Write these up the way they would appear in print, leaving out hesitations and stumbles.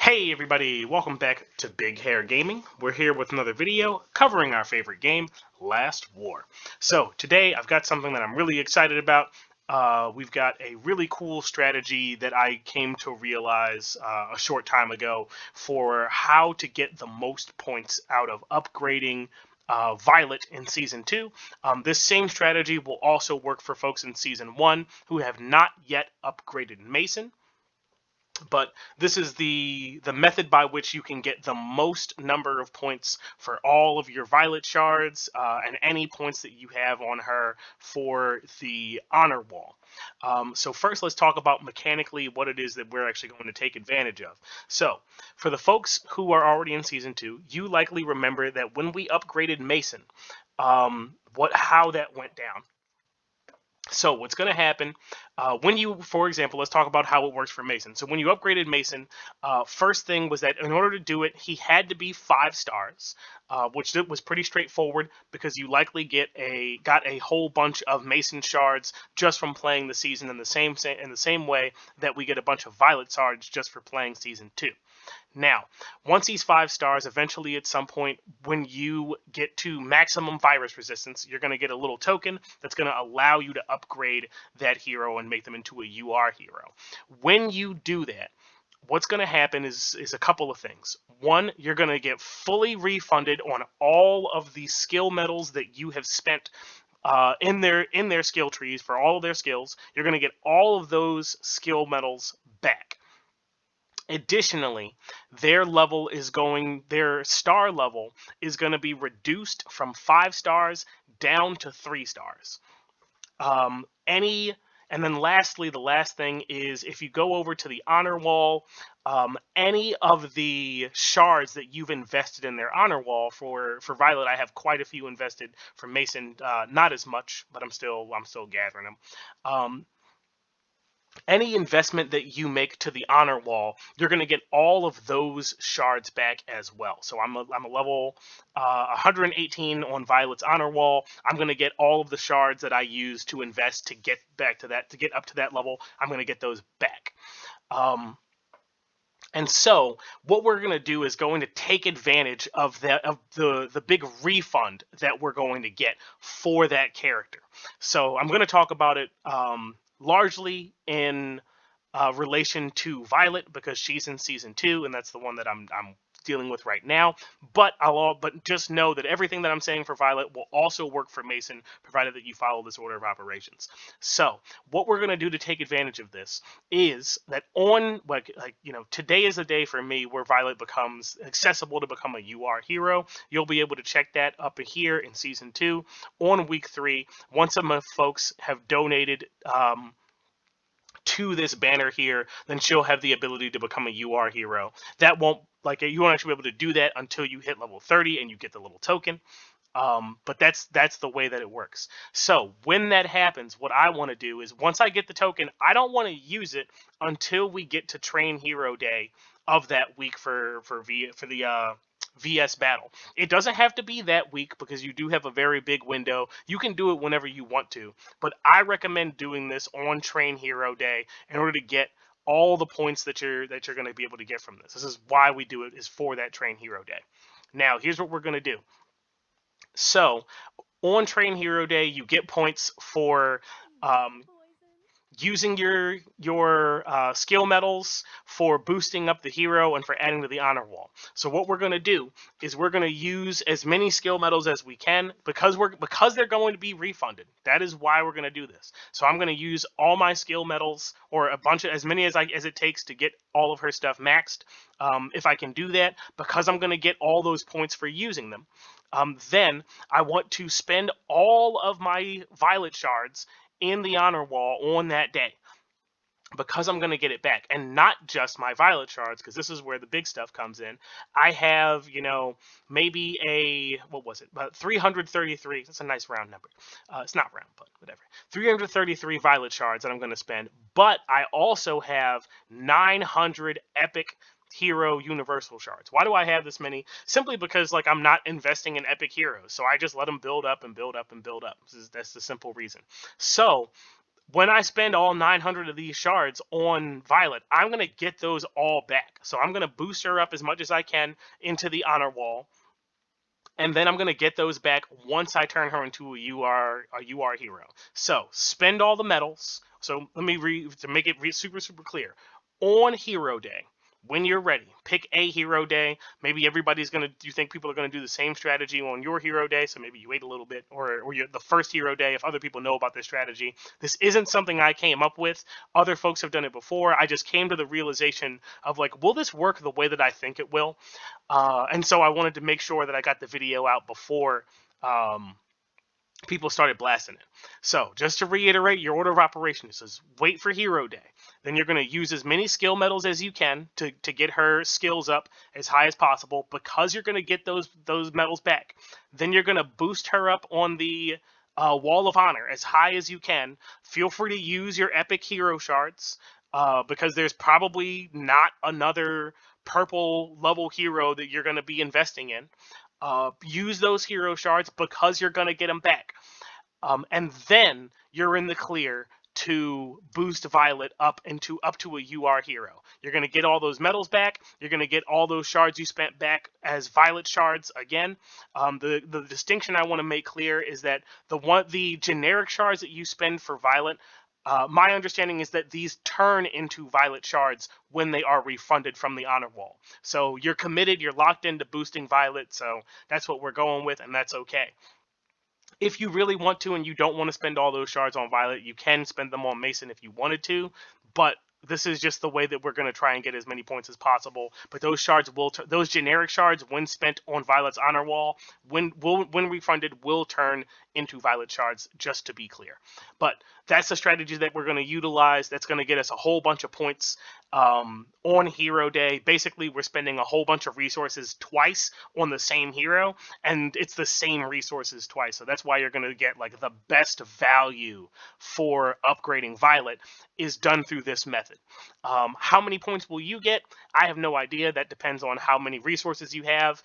Hey everybody, welcome back to Big Hair Gaming. We're here with another video covering our favorite game, Last War. So today I've got something that I'm really excited about. We've got a really cool strategy that I came to realize a short time ago for how to get the most points out of upgrading Violet in Season 2. This same strategy will also work for folks in Season 1 who have not yet upgraded Mason. But this is the method by which you can get the most number of points for all of your Violet shards and any points that you have on her for the honor wall. So first, let's talk about mechanically what it is that we're actually going to take advantage of. So for the folks who are already in Season 2, you likely remember that when we upgraded Mason, how that went down. So what's going to happen when you, for example, let's talk about how it works for Mason. So when you upgraded Mason, first thing was that in order to do it, he had to be 5 stars, which was pretty straightforward because you likely got a whole bunch of Mason shards just from playing the season in the same way that we get a bunch of Violet shards just for playing season 2. Now, once he's 5 stars, eventually at some point when you get to maximum virus resistance, you're going to get a little token that's going to allow you to upgrade that hero and make them into a UR hero. When you do that, what's going to happen is a couple of things. One, you're going to get fully refunded on all of the skill medals that you have spent in their skill trees for all of their skills. You're going to get all of those skill medals back. Additionally, their star level is going to be reduced from 5 stars down to 3 stars. And then lastly, the last thing is if you go over to the honor wall, any of the shards that you've invested in their honor wall for Violet, I have quite a few invested. For Mason, not as much, but I'm still gathering them. Any investment that you make to the honor wall, you're going to get all of those shards back as well. So I'm a level 118 on Violet's honor wall. I'm going to get all of the shards that I use to invest to get back to that, to get up to that level. I'm going to get those back. And so what we're going to do is going to take advantage of the big refund that we're going to get for that character. So I'm going to talk about it largely in relation to Violet because she's in season 2 and that's the one that I'm dealing with right now. But just know that everything that I'm saying for Violet will also work for Mason, provided that you follow this order of operations. So what we're going to do to take advantage of this is that today is a day for me where Violet becomes accessible to become a UR hero. You'll be able to check that up here in season 2 on week 3 once some of folks have donated to this banner here, then she'll have the ability to become a UR hero. That won't, you won't actually be able to do that until you hit level 30 and you get the little token. But that's the way that it works. So when that happens, what I want to do is once I get the token, I don't want to use it until we get to Train Hero Day of that week for the VS battle. It doesn't have to be that week because you do have a very big window. You can do it whenever you want to, but I recommend doing this on Train Hero Day in order to get all the points that you're going to be able to get from this. This is why we do it, is for that Train Hero Day. Now, here's what we're going to do. So, on Train Hero Day, you get points for using your skill medals, for boosting up the hero, and for adding to the honor wall. So what we're going to do is we're going to use as many skill medals as we can because they're going to be refunded. That is why we're going to do this. So I'm going to use all my skill medals, or as many as it takes to get all of her stuff maxed. If I can do that, because I'm going to get all those points for using them. Then I want to spend all of my Violet shards in the honor wall on that day because I'm going to get it back, and not just my Violet shards, because this is where the big stuff comes in. I have, maybe about 333. That's a nice round number. It's not round, but whatever. 333 Violet shards that I'm going to spend, but I also have 900 epic hero universal shards. Why do I have this many? Simply because I'm not investing in epic heroes, so I just let them build up and build up and build up. That's the simple reason. So when I spend all 900 of these shards on Violet, I'm going to get those all back. So I'm going to boost her up as much as I can into the honor wall, and then I'm going to get those back once I turn her into a UR hero. So spend all the medals. So let me to make it super clear. On hero day, when you're ready, pick a hero day. Maybe everybody's going to, you think people are going to do the same strategy on your hero day, so maybe you wait a little bit, or you're the first hero day if other people know about this strategy. This isn't something I came up with. Other folks have done it before. I just came to the realization of like, will this work the way that I think it will? And so I wanted to make sure that I got the video out before um, people started blasting it. So just to reiterate your order of operations is wait for hero day. Then you're going to use as many skill medals as you can to get her skills up as high as possible, because you're going to get those medals back. Then you're going to boost her up on the wall of honor as high as you can. Feel free to use your epic hero shards, because there's probably not another purple level hero that you're going to be investing in. Use those hero shards because you're going to get them back. And then you're in the clear to boost Violet up to a UR hero. You're going to get all those medals back. You're going to get all those shards you spent back as Violet shards again. The distinction I want to make clear is that the generic shards that you spend for Violet, my understanding is that these turn into Violet shards when they are refunded from the honor wall. So you're committed, you're locked into boosting Violet, so that's what we're going with, and that's okay. If you really want to and you don't want to spend all those shards on Violet, you can spend them on Mason if you wanted to, but this is just the way that we're going to try and get as many points as possible. But those shards those generic shards, when spent on Violet's honor wall, when refunded, will turn into Violet shards, just to be clear. But that's the strategy that we're going to utilize. That's going to get us a whole bunch of points on hero day. Basically, we're spending a whole bunch of resources twice on the same hero, and it's the same resources twice. So that's why you're going to get like the best value for upgrading Violet is done through this method. How many points will you get? I have no idea. That depends on how many resources you have.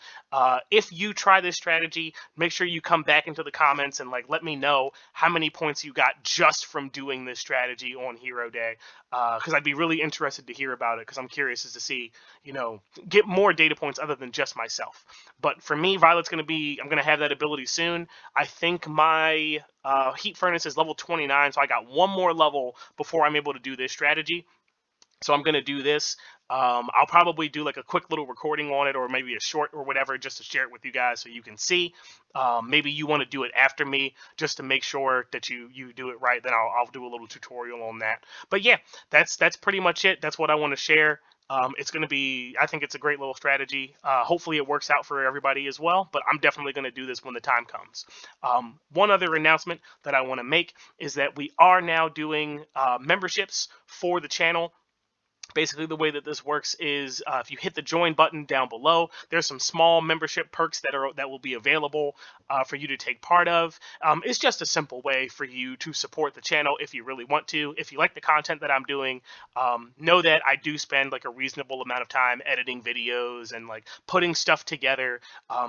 If you try this strategy, make sure you come back into the comments and like let me know how many points you got just from doing this strategy on hero day, because I'd be really interested to hear about it, because I'm curious as to see, get more data points other than just myself. But for me, Violet's I'm going to have that ability soon. I think my Heat Furnace is level 29, so I got one more level before I'm able to do this strategy. So I'm going to do this. I'll probably do like a quick little recording on it, or maybe a short or whatever, just to share it with you guys so you can see. Maybe you want to do it after me just to make sure that you do it right. Then I'll do a little tutorial on that. But yeah, that's pretty much it. That's what I want to share. It's going to be, I think it's a great little strategy. Hopefully it works out for everybody as well, but I'm definitely going to do this when the time comes. One other announcement that I want to make is that we are now doing memberships for the channel. Basically, the way that this works is if you hit the join button down below, there's some small membership perks that will be available for you to take part of. It's just a simple way for you to support the channel if you really want to. If you like the content that I'm doing, know that I do spend like a reasonable amount of time editing videos and like putting stuff together.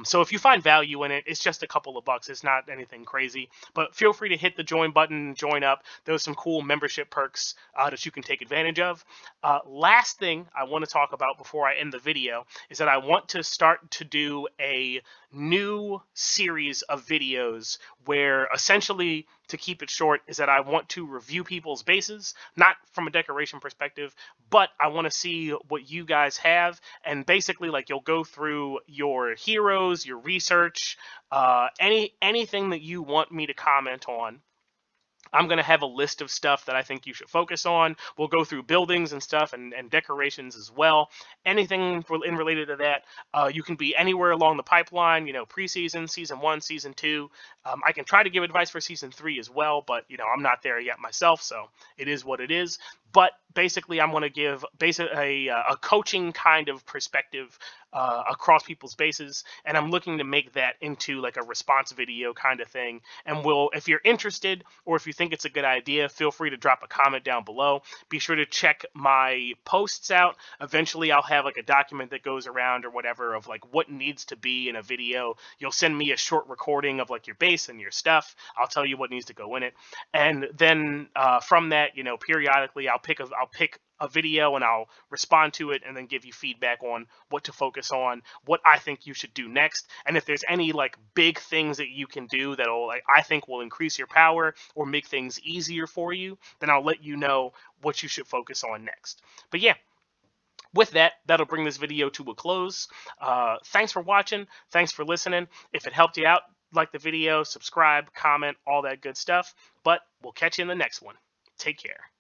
So if you find value in it, it's just a couple of bucks. It's not anything crazy. But feel free to hit the join button, join up. There's some cool membership perks that you can take advantage of. Last thing I want to talk about before I end the video is that I want to start to do a new series of videos where, essentially, to keep it short, is that I want to review people's bases, not from a decoration perspective, but I want to see what you guys have, and basically like you'll go through your heroes, your research, anything that you want me to comment on. I'm going to have a list of stuff that I think you should focus on. We'll go through buildings and stuff and decorations as well. Anything in related to that, you can be anywhere along the pipeline, preseason, season 1, season 2. I can try to give advice for season 3 as well, but, I'm not there yet myself, so it is what it is. but basically I'm going to give a coaching kind of perspective across people's bases, and I'm looking to make that into like a response video kind of thing. And if you're interested or if you think it's a good idea, feel free to drop a comment down below. Be sure to check my posts out. Eventually I'll have like a document that goes around or whatever of like what needs to be in a video. You'll send me a short recording of like your base and your stuff. I'll tell you what needs to go in it, and then from that, periodically I'll pick a video and I'll respond to it and then give you feedback on what to focus on, what I think you should do next, and if there's any like big things that you can do that'll I think will increase your power or make things easier for you, then I'll let you know what you should focus on next. But yeah, with that, that'll bring this video to a close. Thanks for watching. Thanks for listening. If it helped you out, like the video, subscribe, comment, all that good stuff. But we'll catch you in the next one. Take care.